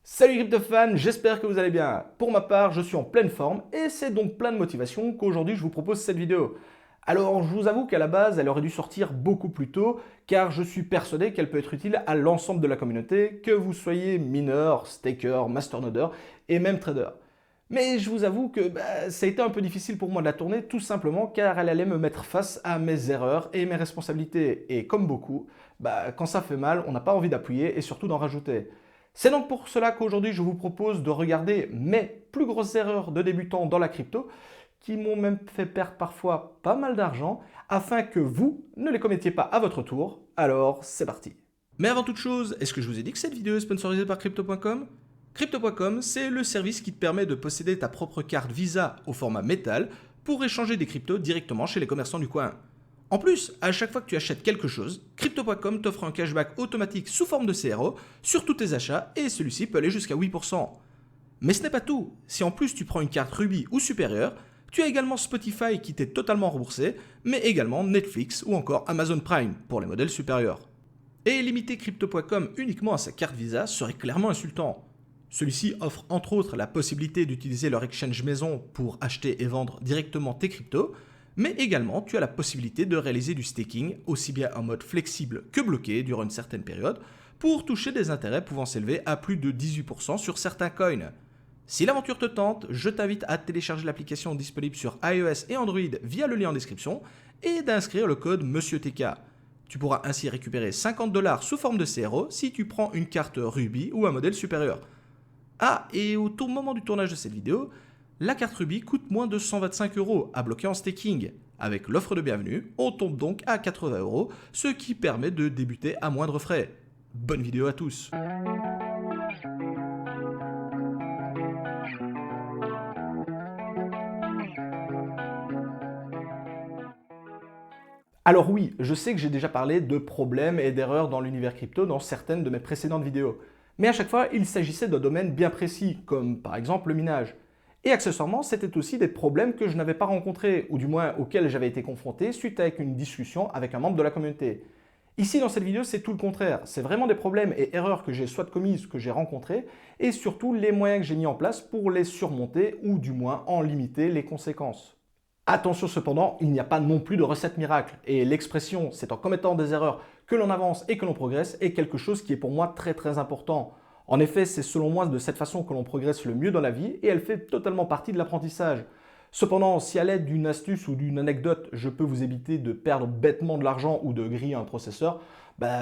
Salut crypto-fans, j'espère que vous allez bien. Pour ma part, je suis en pleine forme et c'est donc plein de motivation qu'aujourd'hui je vous propose cette vidéo. Alors je vous avoue qu'à la base, elle aurait dû sortir beaucoup plus tôt car je suis persuadé qu'elle peut être utile à l'ensemble de la communauté, que vous soyez mineur, staker, masternodeur et même trader. Mais je vous avoue que ça a été un peu difficile pour moi de la tourner tout simplement car elle allait me mettre face à mes erreurs et mes responsabilités. Et comme beaucoup, quand ça fait mal, on n'a pas envie d'appuyer et surtout d'en rajouter. C'est donc pour cela qu'aujourd'hui je vous propose de regarder mes plus grosses erreurs de débutant dans la crypto qui m'ont même fait perdre parfois pas mal d'argent afin que vous ne les commettiez pas à votre tour. Alors c'est parti. Mais avant toute chose, est-ce que je vous ai dit que cette vidéo est sponsorisée par Crypto.com? Crypto.com, c'est le service qui te permet de posséder ta propre carte Visa au format métal pour échanger des cryptos directement chez les commerçants du coin. En plus, à chaque fois que tu achètes quelque chose, Crypto.com t'offre un cashback automatique sous forme de CRO sur tous tes achats et celui-ci peut aller jusqu'à 8%. Mais ce n'est pas tout. Si en plus tu prends une carte Ruby ou supérieure, tu as également Spotify qui t'est totalement remboursé, mais également Netflix ou encore Amazon Prime pour les modèles supérieurs. Et limiter Crypto.com uniquement à sa carte Visa serait clairement insultant. Celui-ci offre entre autres la possibilité d'utiliser leur exchange maison pour acheter et vendre directement tes cryptos, mais également tu as la possibilité de réaliser du staking aussi bien en mode flexible que bloqué durant une certaine période pour toucher des intérêts pouvant s'élever à plus de 18% sur certains coins. Si l'aventure te tente, je t'invite à télécharger l'application disponible sur iOS et Android via le lien en description et d'inscrire le code MonsieurTK. Tu pourras ainsi récupérer 50$ sous forme de CRO si tu prends une carte Ruby ou un modèle supérieur. Ah, et au moment du tournage de cette vidéo, la carte Ruby coûte moins de 125€ à bloquer en staking. Avec l'offre de bienvenue, on tombe donc à 80€, ce qui permet de débuter à moindre frais. Bonne vidéo à tous. Alors oui, je sais que j'ai déjà parlé de problèmes et d'erreurs dans l'univers crypto dans certaines de mes précédentes vidéos. Mais à chaque fois, il s'agissait d'un domaine bien précis, comme par exemple le minage. Et accessoirement, c'était aussi des problèmes que je n'avais pas rencontrés, ou du moins auxquels j'avais été confronté suite à une discussion avec un membre de la communauté. Ici, dans cette vidéo, c'est tout le contraire. C'est vraiment des problèmes et erreurs que j'ai soit commises, que j'ai rencontrées, et surtout les moyens que j'ai mis en place pour les surmonter, ou du moins en limiter les conséquences. Attention cependant, il n'y a pas non plus de recette miracle, et l'expression « c'est en commettant des erreurs que l'on avance et que l'on progresse » est quelque chose qui est pour moi très important. En effet, c'est selon moi de cette façon que l'on progresse le mieux dans la vie et elle fait totalement partie de l'apprentissage. Cependant, si à l'aide d'une astuce ou d'une anecdote, je peux vous éviter de perdre bêtement de l'argent ou de griller un processeur,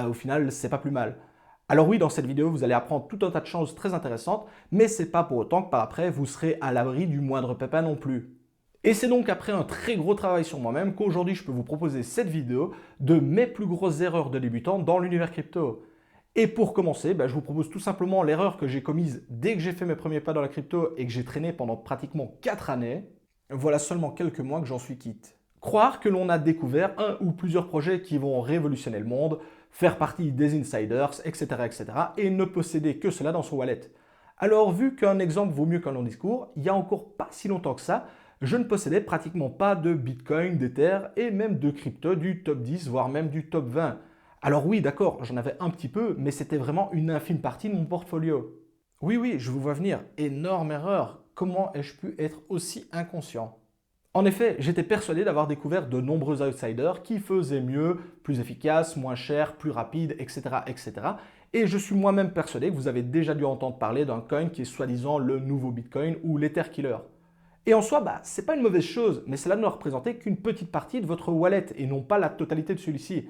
au final, c'est pas plus mal. Alors oui, dans cette vidéo, vous allez apprendre tout un tas de choses très intéressantes, mais c'est pas pour autant que par après, vous serez à l'abri du moindre pépin non plus. Et c'est donc après un très gros travail sur moi-même qu'aujourd'hui je peux vous proposer cette vidéo de mes plus grosses erreurs de débutant dans l'univers crypto. Et pour commencer, je vous propose tout simplement l'erreur que j'ai commise dès que j'ai fait mes premiers pas dans la crypto et que j'ai traîné pendant pratiquement 4 années. Voilà seulement quelques mois que j'en suis quitte. Croire que l'on a découvert un ou plusieurs projets qui vont révolutionner le monde, faire partie des insiders, etc. et ne posséder que cela dans son wallet. Alors vu qu'un exemple vaut mieux qu'un long discours, il n'y a encore pas si longtemps que ça, je ne possédais pratiquement pas de Bitcoin, d'Ether et même de crypto du top 10, voire même du top 20. Alors oui, d'accord, j'en avais un petit peu, mais c'était vraiment une infime partie de mon portfolio. Oui, je vous vois venir, énorme erreur. Comment ai-je pu être aussi inconscient? En effet, j'étais persuadé d'avoir découvert de nombreux outsiders qui faisaient mieux, plus efficace, moins cher, plus rapide, etc. Et je suis moi-même persuadé que vous avez déjà dû entendre parler d'un coin qui est soi-disant le nouveau Bitcoin ou l'Ether Killer. Et en soi, c'est pas une mauvaise chose, mais cela ne représentait qu'une petite partie de votre wallet et non pas la totalité de celui-ci.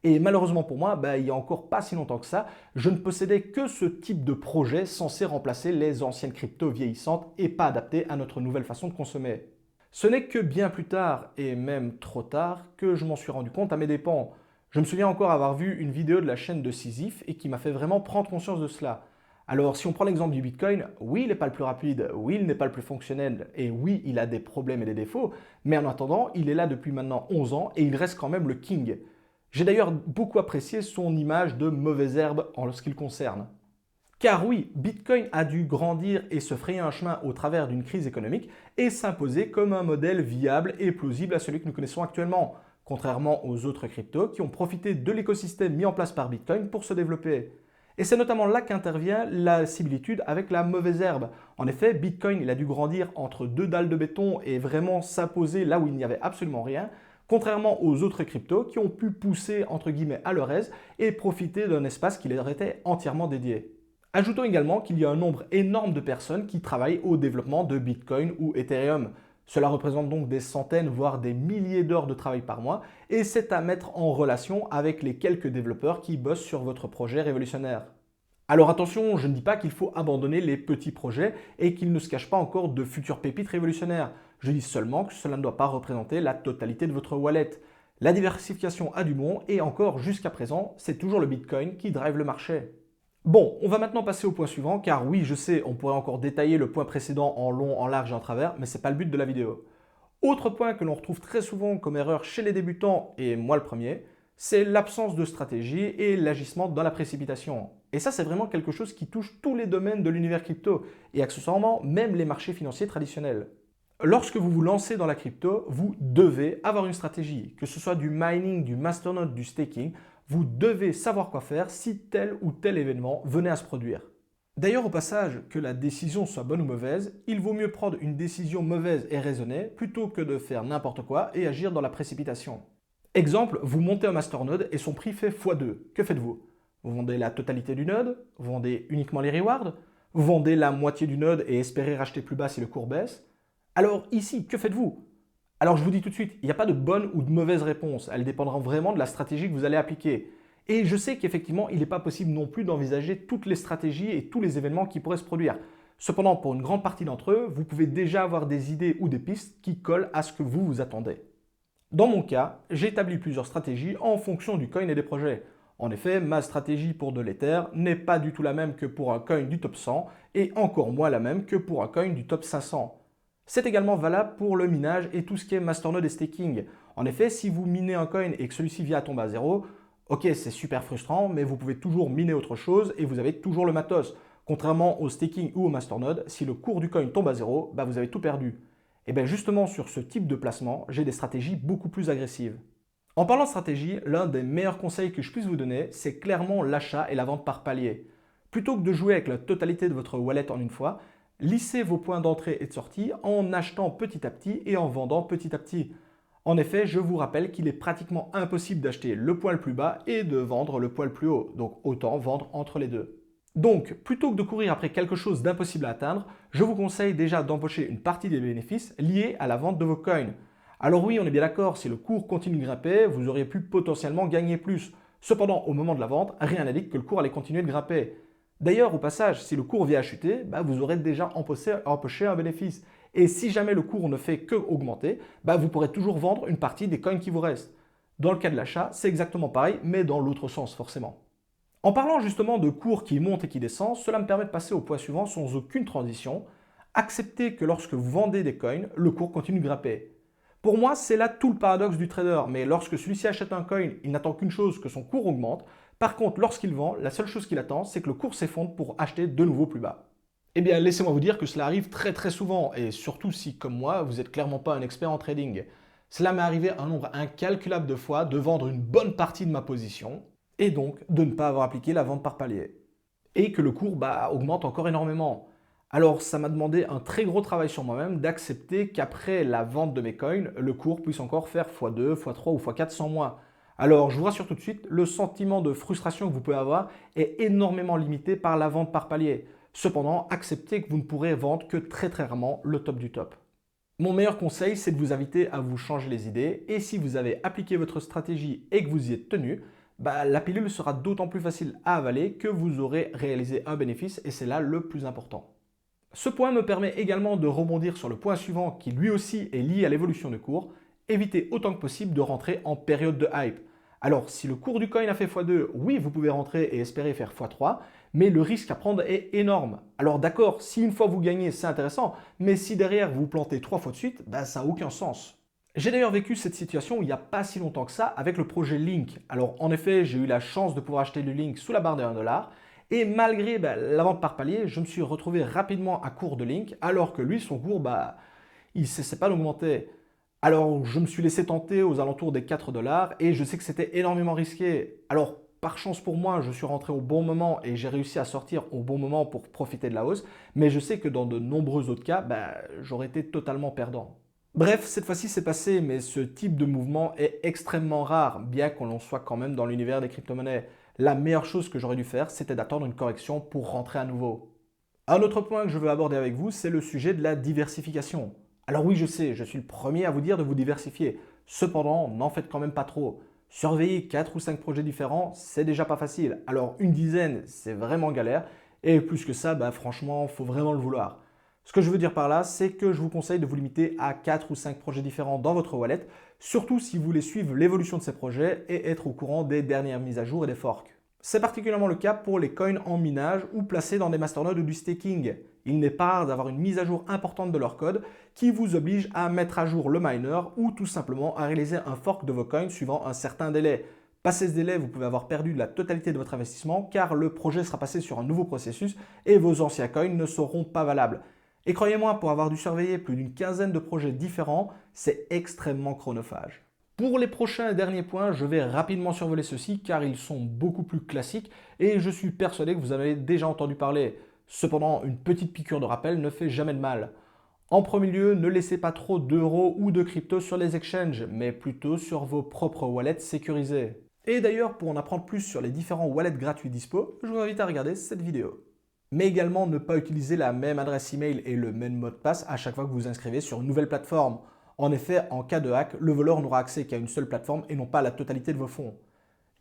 Et malheureusement pour moi, il y a encore pas si longtemps que ça, je ne possédais que ce type de projet censé remplacer les anciennes cryptos vieillissantes et pas adaptées à notre nouvelle façon de consommer. Ce n'est que bien plus tard, et même trop tard, que je m'en suis rendu compte à mes dépens. Je me souviens encore avoir vu une vidéo de la chaîne de Sisyphe et qui m'a fait vraiment prendre conscience de cela. Alors, si on prend l'exemple du Bitcoin, oui, il n'est pas le plus rapide, oui, il n'est pas le plus fonctionnel, et oui, il a des problèmes et des défauts, mais en attendant, il est là depuis maintenant 11 ans et il reste quand même le king. J'ai d'ailleurs beaucoup apprécié son image de mauvaise herbe en ce qui le concerne. Car oui, Bitcoin a dû grandir et se frayer un chemin au travers d'une crise économique et s'imposer comme un modèle viable et plausible à celui que nous connaissons actuellement, contrairement aux autres cryptos qui ont profité de l'écosystème mis en place par Bitcoin pour se développer. Et c'est notamment là qu'intervient la similitude avec la mauvaise herbe. En effet, Bitcoin, il a dû grandir entre deux dalles de béton et vraiment s'imposer là où il n'y avait absolument rien, contrairement aux autres cryptos qui ont pu pousser entre guillemets à leur aise et profiter d'un espace qui leur était entièrement dédié. Ajoutons également qu'il y a un nombre énorme de personnes qui travaillent au développement de Bitcoin ou Ethereum. Cela représente donc des centaines, voire des milliers d'heures de travail par mois, et c'est à mettre en relation avec les quelques développeurs qui bossent sur votre projet révolutionnaire. Alors attention, je ne dis pas qu'il faut abandonner les petits projets et qu'il ne se cache pas encore de futures pépites révolutionnaires. Je dis seulement que cela ne doit pas représenter la totalité de votre wallet. La diversification a du bon et encore jusqu'à présent, c'est toujours le Bitcoin qui drive le marché. Bon, on va maintenant passer au point suivant, car oui, je sais, on pourrait encore détailler le point précédent en long, en large et en travers, mais ce n'est pas le but de la vidéo. Autre point que l'on retrouve très souvent comme erreur chez les débutants, et moi le premier, c'est l'absence de stratégie et l'agissement dans la précipitation. Et ça, c'est vraiment quelque chose qui touche tous les domaines de l'univers crypto, et accessoirement même les marchés financiers traditionnels. Lorsque vous vous lancez dans la crypto, vous devez avoir une stratégie, que ce soit du mining, du masternode, du staking, vous devez savoir quoi faire si tel ou tel événement venait à se produire. D'ailleurs, au passage, que la décision soit bonne ou mauvaise, il vaut mieux prendre une décision mauvaise et raisonnée plutôt que de faire n'importe quoi et agir dans la précipitation. Exemple, vous montez un masternode et son prix fait x2. Que faites-vous? Vous vendez la totalité du node? Vous vendez uniquement les rewards? Vous vendez la moitié du node et espérez racheter plus bas si le cours baisse? Alors ici, que faites-vous? Alors je vous dis tout de suite, il n'y a pas de bonne ou de mauvaise réponse, elle dépendra vraiment de la stratégie que vous allez appliquer. Et je sais qu'effectivement, il n'est pas possible non plus d'envisager toutes les stratégies et tous les événements qui pourraient se produire. Cependant, pour une grande partie d'entre eux, vous pouvez déjà avoir des idées ou des pistes qui collent à ce que vous vous attendez. Dans mon cas, j'ai établi plusieurs stratégies en fonction du coin et des projets. En effet, ma stratégie pour de l'Ether n'est pas du tout la même que pour un coin du top 100 et encore moins la même que pour un coin du top 500. C'est également valable pour le minage et tout ce qui est masternode et staking. En effet, si vous minez un coin et que celui-ci vient à tomber à zéro, ok, c'est super frustrant, mais vous pouvez toujours miner autre chose et vous avez toujours le matos. Contrairement au staking ou au masternode, si le cours du coin tombe à zéro, bah vous avez tout perdu. Et bien justement sur ce type de placement, j'ai des stratégies beaucoup plus agressives. En parlant de stratégie, l'un des meilleurs conseils que je puisse vous donner, c'est clairement l'achat et la vente par palier. Plutôt que de jouer avec la totalité de votre wallet en une fois, lissez vos points d'entrée et de sortie en achetant petit à petit et en vendant petit à petit. En effet, je vous rappelle qu'il est pratiquement impossible d'acheter le point le plus bas et de vendre le point le plus haut, donc autant vendre entre les deux. Donc, plutôt que de courir après quelque chose d'impossible à atteindre, je vous conseille déjà d'empocher une partie des bénéfices liés à la vente de vos coins. Alors oui, on est bien d'accord, si le cours continue de grimper, vous auriez pu potentiellement gagner plus. Cependant, au moment de la vente, rien n'indique que le cours allait continuer de grimper. D'ailleurs, au passage, si le cours vient à chuter, vous aurez déjà empoché un bénéfice. Et si jamais le cours ne fait que augmenter, vous pourrez toujours vendre une partie des coins qui vous restent. Dans le cas de l'achat, c'est exactement pareil, mais dans l'autre sens forcément. En parlant justement de cours qui montent et qui descendent, cela me permet de passer au point suivant sans aucune transition. Acceptez que lorsque vous vendez des coins, le cours continue de grimper. Pour moi, c'est là tout le paradoxe du trader, mais lorsque celui-ci achète un coin, il n'attend qu'une chose, que son cours augmente. Par contre, lorsqu'il vend, la seule chose qu'il attend, c'est que le cours s'effondre pour acheter de nouveau plus bas. Eh bien, laissez-moi vous dire que cela arrive très très souvent, et surtout si, comme moi, vous n'êtes clairement pas un expert en trading. Cela m'est arrivé un nombre incalculable de fois de vendre une bonne partie de ma position, et donc de ne pas avoir appliqué la vente par palier. Et que le cours augmente encore énormément. Alors ça m'a demandé un très gros travail sur moi-même d'accepter qu'après la vente de mes coins, le cours puisse encore faire x2, x3 ou x4 sans moi. Alors je vous rassure tout de suite, le sentiment de frustration que vous pouvez avoir est énormément limité par la vente par palier. Cependant, acceptez que vous ne pourrez vendre que très très rarement le top du top. Mon meilleur conseil, c'est de vous inviter à vous changer les idées et si vous avez appliqué votre stratégie et que vous y êtes tenu, la pilule sera d'autant plus facile à avaler que vous aurez réalisé un bénéfice et c'est là le plus important. Ce point me permet également de rebondir sur le point suivant qui lui aussi est lié à l'évolution du cours. Évitez autant que possible de rentrer en période de hype. Alors si le cours du coin a fait x2, oui vous pouvez rentrer et espérer faire x3, mais le risque à prendre est énorme. Alors d'accord, si une fois vous gagnez c'est intéressant, mais si derrière vous vous plantez 3 fois de suite, ça n'a aucun sens. J'ai d'ailleurs vécu cette situation il n'y a pas si longtemps que ça avec le projet Link. Alors en effet j'ai eu la chance de pouvoir acheter le Link sous la barre des 1$. Et malgré la vente par palier, je me suis retrouvé rapidement à court de Link, alors que lui, son cours, il ne cessait pas d'augmenter. Alors, je me suis laissé tenter aux alentours des 4$ et je sais que c'était énormément risqué. Alors, par chance pour moi, je suis rentré au bon moment et j'ai réussi à sortir au bon moment pour profiter de la hausse, mais je sais que dans de nombreux autres cas, j'aurais été totalement perdant. Bref, cette fois-ci c'est passé, mais ce type de mouvement est extrêmement rare, bien qu'on en soit quand même dans l'univers des crypto-monnaies. La meilleure chose que j'aurais dû faire, c'était d'attendre une correction pour rentrer à nouveau. Un autre point que je veux aborder avec vous, c'est le sujet de la diversification. Alors oui, je sais, je suis le premier à vous dire de vous diversifier. Cependant, n'en faites quand même pas trop. Surveiller 4 ou 5 projets différents, c'est déjà pas facile. Alors une dizaine, c'est vraiment galère. Et plus que ça, franchement, faut vraiment le vouloir. Ce que je veux dire par là, c'est que je vous conseille de vous limiter à 4 ou 5 projets différents dans votre wallet, surtout si vous voulez suivre l'évolution de ces projets et être au courant des dernières mises à jour et des forks. C'est particulièrement le cas pour les coins en minage ou placés dans des masternodes ou du staking. Il n'est pas rare d'avoir une mise à jour importante de leur code qui vous oblige à mettre à jour le miner ou tout simplement à réaliser un fork de vos coins suivant un certain délai. Passé ce délai, vous pouvez avoir perdu la totalité de votre investissement car le projet sera passé sur un nouveau processus et vos anciens coins ne seront pas valables. Et croyez-moi, pour avoir dû surveiller plus d'une quinzaine de projets différents, c'est extrêmement chronophage. Pour les prochains et derniers points, je vais rapidement survoler ceux-ci car ils sont beaucoup plus classiques et je suis persuadé que vous en avez déjà entendu parler. Cependant, une petite piqûre de rappel ne fait jamais de mal. En premier lieu, ne laissez pas trop d'euros ou de crypto sur les exchanges, mais plutôt sur vos propres wallets sécurisés. Et d'ailleurs, pour en apprendre plus sur les différents wallets gratuits dispo, je vous invite à regarder cette vidéo. Mais également, ne pas utiliser la même adresse email et le même mot de passe à chaque fois que vous vous inscrivez sur une nouvelle plateforme. En effet, en cas de hack, le voleur n'aura accès qu'à une seule plateforme et non pas à la totalité de vos fonds.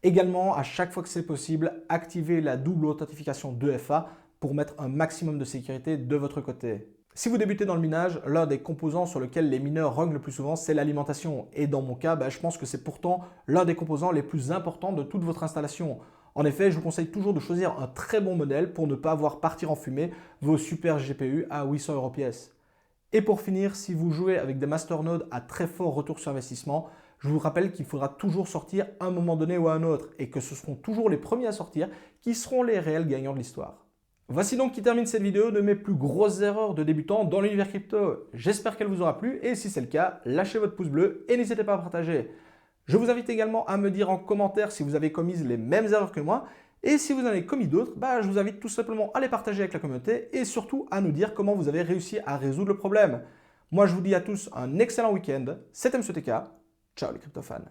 Également, à chaque fois que c'est possible, activez la double authentification 2FA pour mettre un maximum de sécurité de votre côté. Si vous débutez dans le minage, l'un des composants sur lequel les mineurs rognent le plus souvent, c'est l'alimentation. Et dans mon cas, je pense que c'est pourtant l'un des composants les plus importants de toute votre installation. En effet, je vous conseille toujours de choisir un très bon modèle pour ne pas voir partir en fumée vos super GPU à 800 € pièce. Et pour finir, si vous jouez avec des masternodes à très fort retour sur investissement, je vous rappelle qu'il faudra toujours sortir à un moment donné ou à un autre et que ce seront toujours les premiers à sortir qui seront les réels gagnants de l'histoire. Voici donc qui termine cette vidéo de mes plus grosses erreurs de débutant dans l'univers crypto. J'espère qu'elle vous aura plu et si c'est le cas, lâchez votre pouce bleu et n'hésitez pas à partager. Je vous invite également à me dire en commentaire si vous avez commis les mêmes erreurs que moi et si vous en avez commis d'autres, je vous invite tout simplement à les partager avec la communauté et surtout à nous dire comment vous avez réussi à résoudre le problème. Moi je vous dis à tous un excellent week-end, c'était MCTK, ciao les crypto-fans.